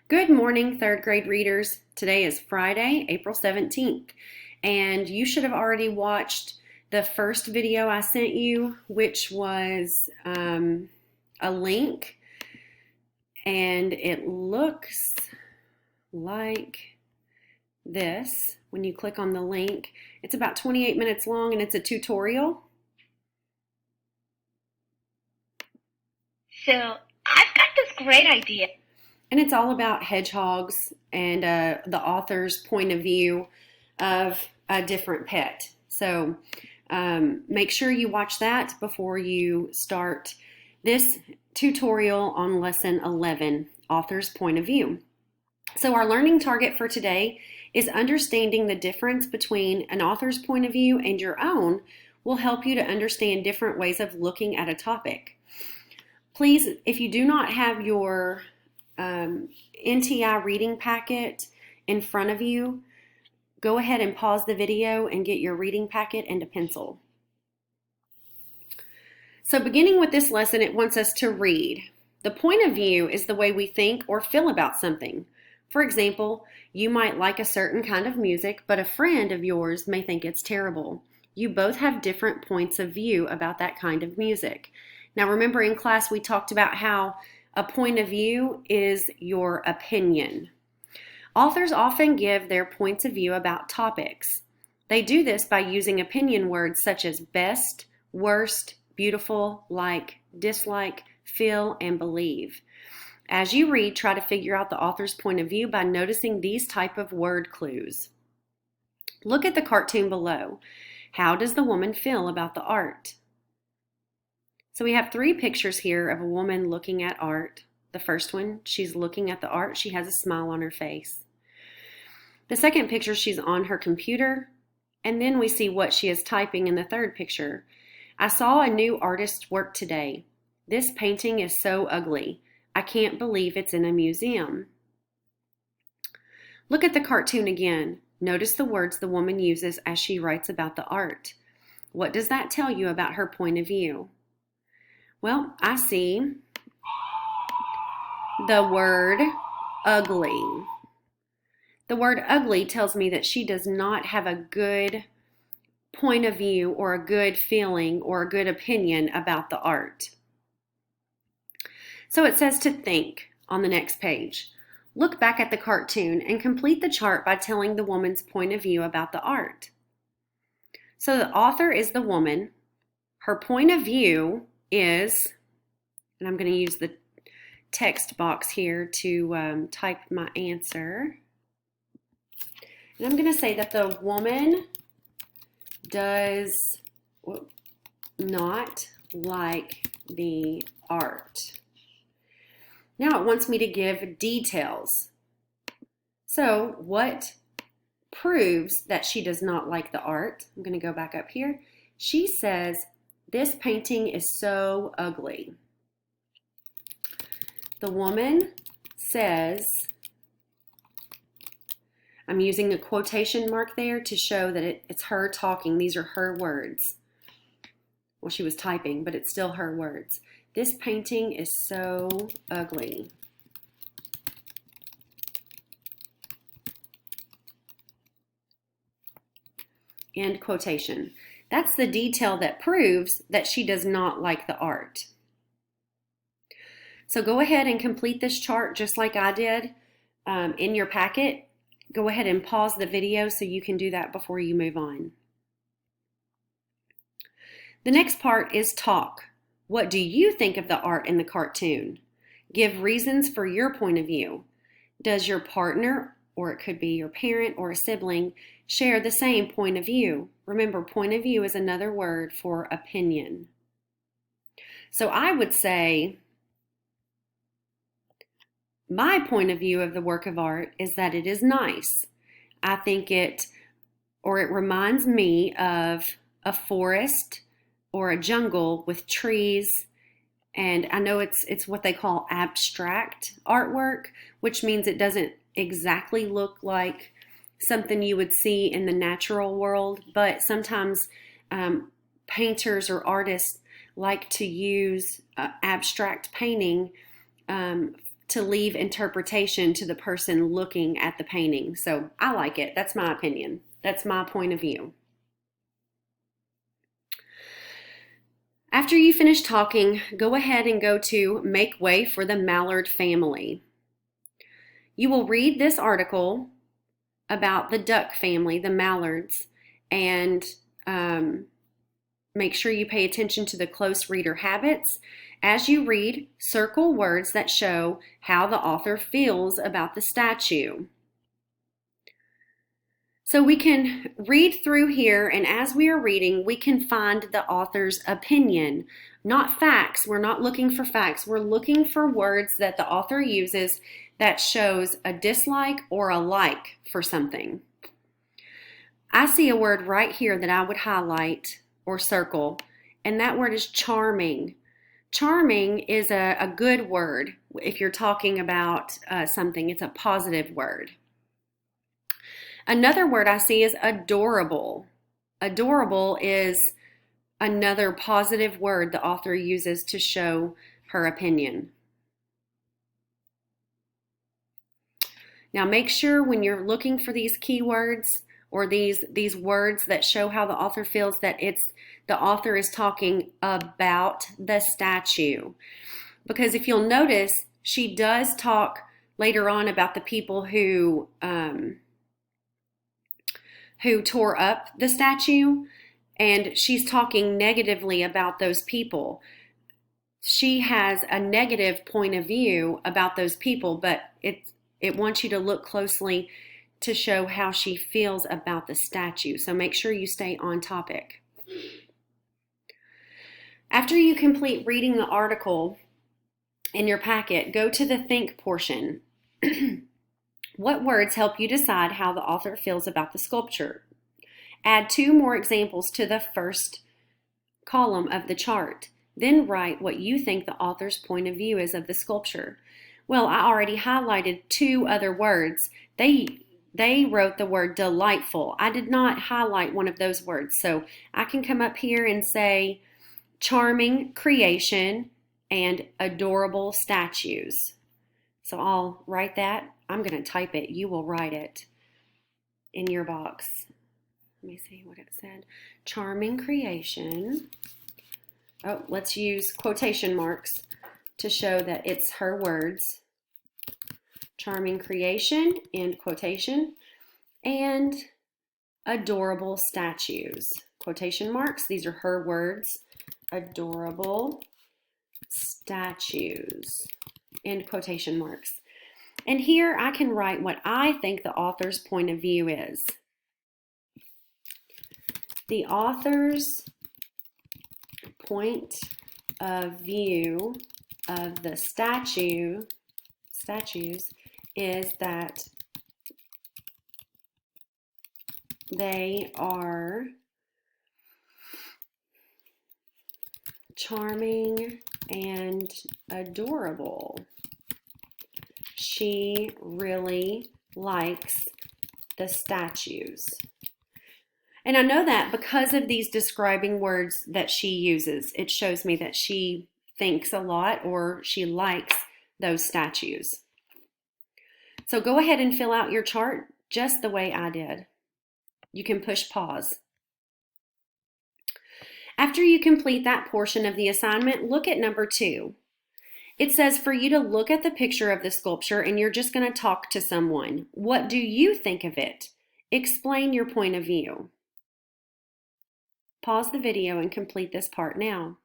Good morning, third grade readers. Today is Friday, April 17th, and you should have already watched the first video I sent you, which was a link, and it looks like this. When you click on the link, it's about 28 minutes long, and it's a tutorial. So I've got this great idea. And it's all about hedgehogs and the author's point of view of a different pet. So make sure you watch that before you start this tutorial on lesson 11, author's point of view. So our learning target for today is understanding the difference between an author's point of view and your own will help you to understand different ways of looking at a topic. Please, if you do not have your NTI reading packet in front of you, go ahead and pause the video and get your reading packet and a pencil. So beginning with this lesson, it wants us to read. The point of view is the way we think or feel about something. For example, you might like a certain kind of music, but a friend of yours may think it's terrible. You both have different points of view about that kind of music. Now remember, in class we talked about how a point of view is your opinion. Authors often give their points of view about topics. They do this by using opinion words such as best, worst, beautiful, like, dislike, feel, and believe. As you read, try to figure out the author's point of view by noticing these type of word clues. Look at the cartoon below. How does the woman feel about the art? So we have three pictures here of a woman looking at art. The first one, she's looking at the art. She has a smile on her face. The second picture, she's on her computer. And then we see what she is typing in the third picture. I saw a new artist's work today. This painting is so ugly. I can't believe it's in a museum. Look at the cartoon again. Notice the words the woman uses as she writes about the art. What does that tell you about her point of view? Well, I see the word ugly. The word ugly tells me that she does not have a good point of view or a good feeling or a good opinion about the art. So it says to think on the next page. Look back at the cartoon and complete the chart by telling the woman's point of view about the art. So the author is the woman. Her point of view is, and I'm going to use the text box here to type my answer. And I'm going to say that the woman does not like the art. Now it wants me to give details. So what proves that she does not like the art? I'm going to go back up here. She says, this painting is so ugly. The woman says, I'm using a quotation mark there to show that it's her talking. These are her words. Well, she was typing, but it's still her words. This painting is so ugly. End quotation. That's the detail that proves that she does not like the art. So go ahead and complete this chart just like I did in your packet. Go ahead and pause the video so you can do that before you move on. The next part is talk. What do you think of the art in the cartoon? Give reasons for your point of view. Does your partner, or it could be your parent or a sibling, share the same point of view? Remember, point of view is another word for opinion. So I would say, my point of view of the work of art is that it is nice. I think it reminds me of a forest or a jungle with trees. And I know it's what they call abstract artwork, which means it doesn't exactly look like something you would see in the natural world, but sometimes painters or artists like to use abstract painting to leave interpretation to the person looking at the painting. So I like it. That's my opinion. That's my point of view. After you finish talking, go ahead and go to Make Way for the Mallard Family. You will read this article about the duck family, the mallards, and make sure you pay attention to the close reader habits. As you read, circle words that show how the author feels about the statue. So we can read through here, and as we are reading, we can find the author's opinion, not facts. We're not looking for facts. We're looking for words that the author uses that shows a dislike or a like for something. I see a word right here that I would highlight or circle, and that word is charming. Charming is a good word if you're talking about something. It's a positive word. Another word I see is adorable. Adorable is another positive word the author uses to show her opinion. Now make sure when you're looking for these keywords or these words that show how the author feels that the author is talking about the statue. Because if you'll notice, she does talk later on about the people who tore up the statue, and she's talking negatively about those people. She has a negative point of view about those people, but it wants you to look closely to show how she feels about the statue. So make sure you stay on topic. After you complete reading the article in your packet, go to the think portion. What words help you decide how the author feels about the sculpture? Add 2 more examples to the first column of the chart. Then write what you think the author's point of view is of the sculpture. Well, I already highlighted 2 other words. They wrote the word delightful. I did not highlight one of those words. So I can come up here and say charming creation and adorable statues. So I'll write that. I'm going to type it. You will write it in your box. Let me see what it said. Charming creation. Oh, let's use quotation marks to show that it's her words. Charming creation, end quotation, and adorable statues. Quotation marks. These are her words. Adorable statues, end quotation marks. And here I can write what I think the author's point of view is. The author's point of view of the statues is that they are charming and adorable. She really likes the statues. And I know that because of these describing words that she uses. It shows me that she thinks a lot or she likes those statues. So go ahead and fill out your chart just the way I did. You can push pause. After you complete that portion of the assignment, look at number 2. It says for you to look at the picture of the sculpture and you're just going to talk to someone. What do you think of it? Explain your point of view. Pause the video and complete this part now.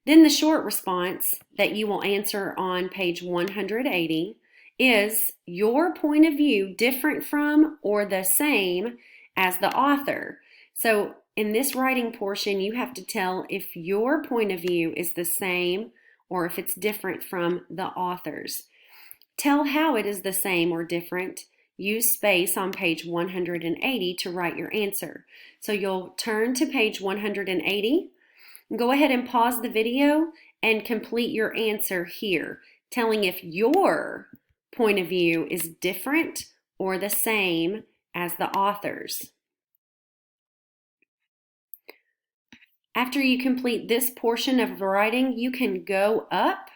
Then the short response that you will answer on page 180 is your point of view different from or the same as the author. So in this writing portion, you have to tell if your point of view is the same or if it's different from the author's. Tell how it is the same or different. Use space on page 180 to write your answer. So you'll turn to page 180. Go ahead and pause the video and complete your answer here, telling if your point of view is different or the same as the author's. After you complete this portion of writing, you can go up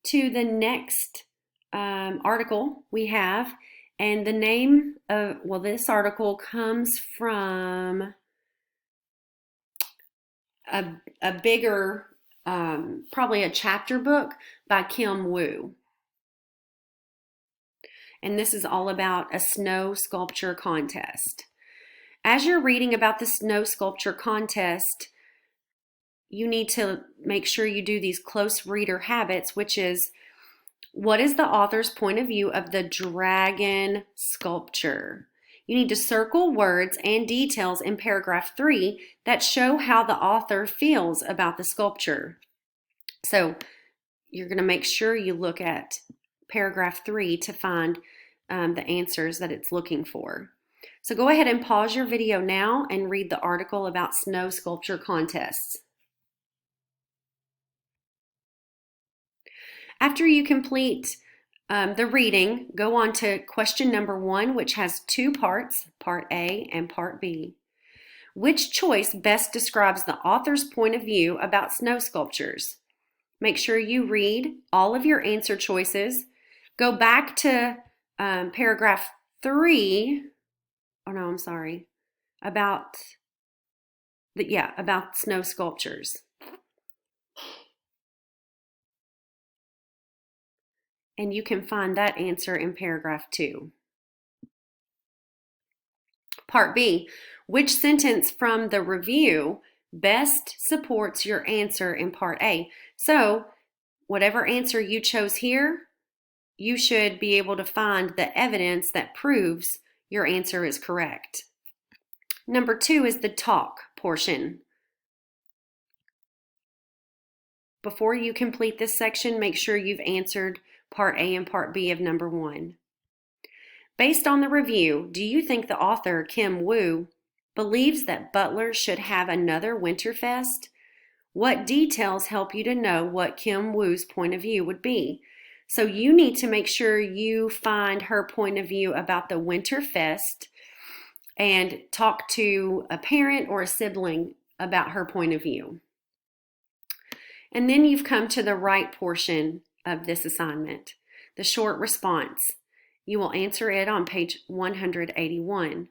to the next article we have, and the name of, well, this article comes from a bigger, probably a chapter book by Kim Woo. And this is all about a snow sculpture contest. As you're reading about the snow sculpture contest, you need to make sure you do these close reader habits, which is, what is the author's point of view of the dragon sculpture? You need to circle words and details in paragraph 3 that show how the author feels about the sculpture. So you're going to make sure you look at paragraph 3 to find the answers that it's looking for. So go ahead and pause your video now and read the article about snow sculpture contests. After you complete the reading, go on to question number 1, which has 2 parts, part A and part B. Which choice best describes the author's point of view about snow sculptures? Make sure you read all of your answer choices. Go back to paragraph 3. Oh no, I'm sorry. About snow sculptures. And you can find that answer in paragraph 2. Part B, which sentence from the review best supports your answer in part A? So, whatever answer you chose here, you should be able to find the evidence that proves your answer is correct. Number 2 is the talk portion. Before you complete this section, make sure you've answered part A and part B of number 1. Based on the review, do you think the author, Kim Woo, believes that Butler should have another Winterfest? What details help you to know what Kim Woo's point of view would be? So you need to make sure you find her point of view about the Winterfest and talk to a parent or a sibling about her point of view. And then you've come to the right portion of this assignment, the short response. You will answer it on page 181.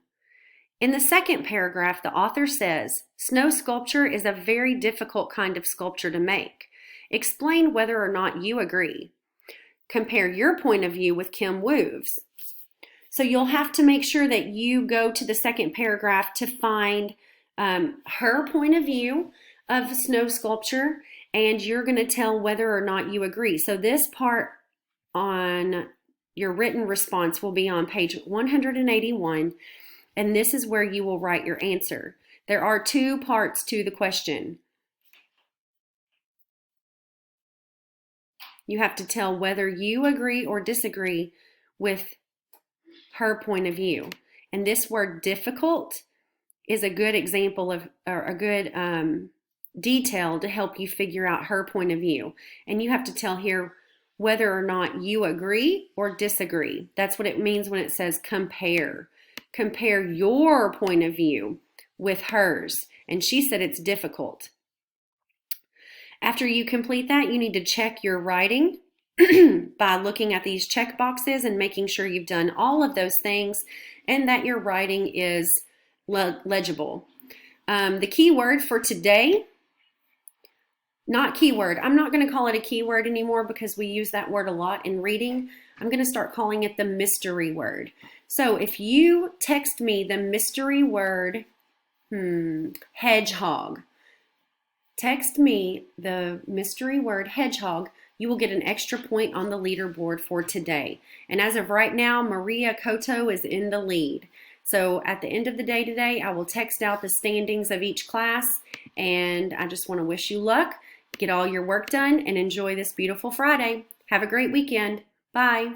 In the second paragraph, the author says, snow sculpture is a very difficult kind of sculpture to make. Explain whether or not you agree. Compare your point of view with Kim Woo's. So you'll have to make sure that you go to the second paragraph to find her point of view of snow sculpture, and you're going to tell whether or not you agree. So this part on your written response will be on page 181, and this is where you will write your answer. There are 2 parts to the question. You have to tell whether you agree or disagree with her point of view. And this word difficult is a good example of, or a good detail to help you figure out her point of view. And you have to tell here whether or not you agree or disagree. That's what it means when it says compare. Compare your point of view with hers. And she said it's difficult. After you complete that, you need to check your writing by looking at these check boxes and making sure you've done all of those things and that your writing is legible. The key word for today, not keyword. I'm not going to call it a keyword anymore because we use that word a lot in reading. I'm going to start calling it the mystery word. So if you text me the mystery word, hedgehog, text me the mystery word hedgehog, you will get an extra point on the leaderboard for today. And as of right now, Maria Cotto is in the lead. So at the end of the day today, I will text out the standings of each class, and I just want to wish you luck. Get all your work done and enjoy this beautiful Friday. Have a great weekend. Bye.